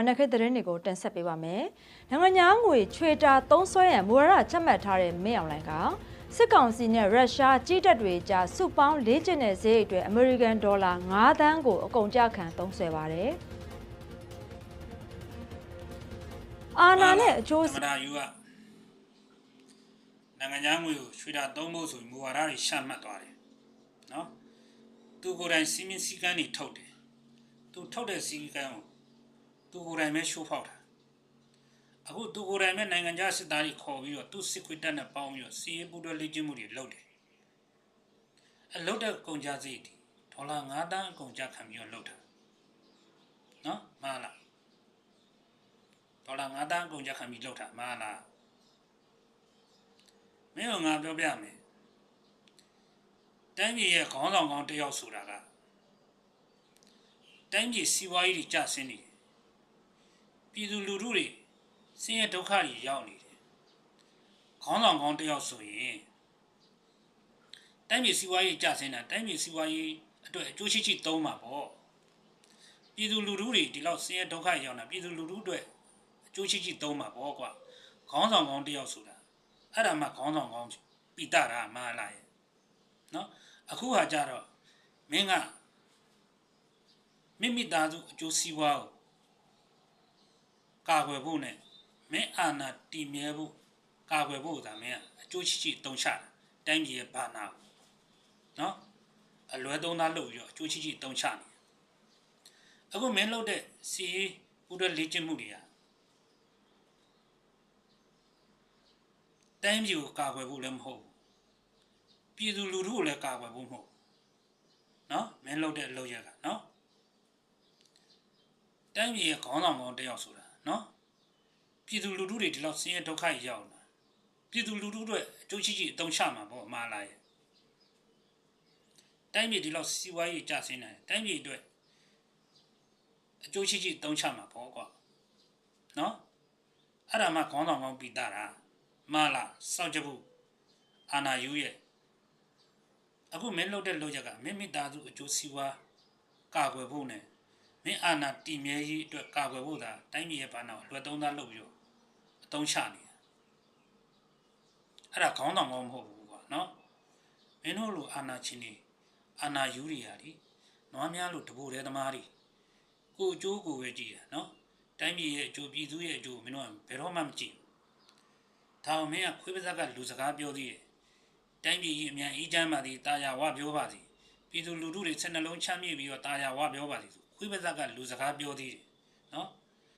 နက်ခက်သတင်းတွေကိုတင်ဆက်ပေးပါမယ်။နိုင်ငံညာငွေချွေတာသုံးစွဲရန်မူဝါဒချမှတ်ထားတဲ့မင်းအောင်လှိုင်ကစစ်ကောင်စီနဲ့ရုရှားကြီးတပ်တွေကြားစုပေါင်းလေ့ကျင့်တဲ့ဈေးအတွက်အမေရိကန်ဒေါ်လာ9 သန်းကိုအကုန်ကျခံသုံးစွဲပါတယ်။အာဏာနဲ့အကျိုးသမ္မတယူကနိုင်ငံညာငွေကိုချွေတာသုံးဖို့ဆိုမူဝါဒတွေချမှတ်သွားတယ်။နော်။သူကိုယ်တိုင်စီမင်းစည်းကမ်းတွေထုတ်တယ်။သူထုတ်တဲ့စည်းကမ်းကိုသူကိုယ်တိုင်ပဲရှိုးဖောက်တာအခုသူကိုယ်တိုင်ပဲနိုင်ငံခြားစစ်သားတွေခေါ်ပြီးတော့သူစစ်ခွေးတပ်နဲ့ပေါင်းပြီးတော့စီးရေးပူးတွဲလေ့ကျင့်မှုတွေလုပ်တယ်အလုပ်တဲ့ကုန်ကြစည်ဒေါ်လာ9 သန်းအကုန်ကြခံပြီးတော့လုပ်တာနော်မှန်လားဒေါ်လာ9 သန်းအကုန်ကြခံပြီးလုပ်တာမှန်လားမင်းတို့ငါပြောပြမယ်တိုင်းပြည်ရဲ့ခေါင်းဆောင်ကောင်းတစ်ယောက်ဆိုတာကတိုင်းပြည်စီးပွားရေးတွေကျဆင်းနေတယ်ပြည်သူလူထုတွေဆင်းရဲဒုက္ခတွေရောက်နေတယ်။ခေါင်းဆောင်ကောင်းတစ်ယောက်ဆိုရင်တိုင်းပြည်စီးပွားရေးကျဆင်းတာတိုင်းပြည်စီးပွားရေးအတွက်အကျိုးရှိရှိသုံးမှာပေါ့။ပြည်သူလူထုတွေဒီလောက်ဆင်းရဲဒုက္ခရောက်နေတာပြည်သူလူထုအတွက်အကျိုးရှိရှိသုံးမှာပေါ့ကွာ။ခေါင်းဆောင်ကောင်းတစ်ယောက်ဆိုတာအဲ့ဒါမှခေါင်းဆောင်ကောင်းပိတတာမှလာရဲ့။နော်အခုဟာကြတော့မင်းကမိသားစုအကျိုးစီးပွားကိုကာကွယ်ဖို့နဲ့မင်းအာဏာတည်မြဲဖို့ကာကွယ်ဖို့သာမင်းအကျိုးရှိရှိတုံးချတာတိုင်းပြည်ရဲ့ဘာနာနော်အလွဲသုံးသားလုပ်ပြီးတော့အကျိုးရှိရှိတုံးချနေအခုမင်းလုပ်တဲ့စီပူတဲ့လေ့ကျင့်မှုတွေကတိုင်းပြည်ကိုကာကွယ်ဖို့လည်းမဟုတ်ဘူးပြည်သူလူထုကိုလည်းကာကွယ်ဖို့မဟုတ်နော်မင်းလုပ်တဲ့အလုပ်ရကနော်တိုင်းပြည်ရဲ့ခေါင်းဆောင်ကောင်းတစ်ယောက်ဆိုတာနော်ပြည်သူလူထုတွေဒီလောက်ဆင်းရဲဒုက္ခရောက်လာပြည်သူလူထုတွေအကျိုးရှိရှိအသုံးချမှာပေါ့အမှားလားရဲ့တိုင်းပြည်ဒီလောက်စီးပွားရေးကျဆင်းနေတယ်တိုင်းပြည်အတွက်အကျိုးရှိရှိအသုံးချမှာပေါ့ကွာနော်အဲ့ဒါမှခေါင်းဆောင်ကောင်းပြီးတာမှားလားစောင့်ကြဖို့အာနာယူရဲ့အခုမင်းလုပ်တဲ့လုပ်ချက်ကမင်းမိသားစုအကျိုးစီးပွားကာကွယ်ဖို့နဲ့မင်းအာဏာတည်မြဲရေးအတွက်ကာကွယ်ဖို့သာတိုင်းပြည်ရဲ့ဘာနာကိုလွယ်သုံးသားလုပ်ပြီးတော့အသုံးချနေတာအဲ့ဒါခေါင်းဆောင်ကောင်းမဟုတ်ဘူးကွာနော်မင်းတို့လိုအာဏာချင်းနေအာဏာယူတွေဟာဒီနွားများလိုတပိုးတဲ့သမားတွေကိုအကျိုးကိုပဲကြည့်ရနော်တိုင်းပြည်ရဲ့အကျိုးပြည်သူရဲ့အကျိုးမင်းတို့ကဘယ်တော့မှမကြည့်ဘူးဒါအောင်မင်းကခွေးပါးစပ်ကလူစကားပြောသေးတယ်တိုင်းပြည်ကြီးအမြန်အေးချမ်းပါသည်တာယာဝပြောပါသည်ပြည်သူလူထုတွေဆက်နှလုံးချမ်းမြေ့ပြီးတော့တာယာဝပြောပါသည်ခွေးပါးစပ်ကလူစကားပြောသေးတယ်နော်